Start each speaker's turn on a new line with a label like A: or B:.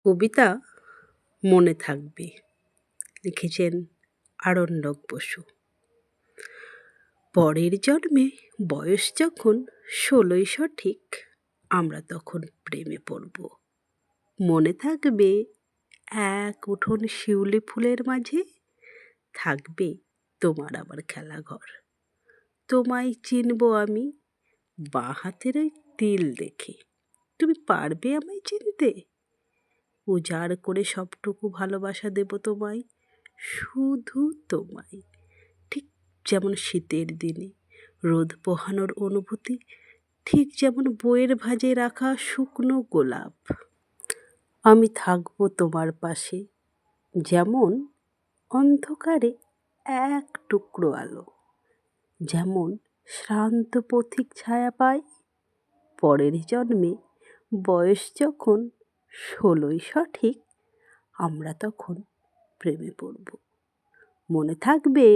A: কবিতা মনে থাকবে, লিখেছেন আরণ্যক বসু। পরের জন্মে বয়স যখন ১৬ই সঠিক, আমরা তখন প্রেমে পড়ব। মনে থাকবে এক উঠোন শিউলি ফুলের মাঝে থাকবে তোমার আমার খেলাঘর। তোমায় চিনব আমি বাঁ হাতের ওই তিল দেখে। তুমি পারবে আমায় চিনতে? উজাড় করে সবটুকু ভালোবাসা দেব তোমায়, শুধু তোমায়। ঠিক যেমন শীতের দিনে রোদ পোহানোর অনুভূতি, ঠিক যেমন বইয়ের ভাঁজে রাখা শুকনো গোলাপ। আমি থাকবো তোমার পাশে, যেমন অন্ধকারে এক টুকরো আলো, যেমন শ্রান্ত পথিক ছায়া পায়। পরের জন্মে বয়স যখন ১৬ই সঠিক, আমরা তখন প্রেমে পড়ব। মনে থাকবে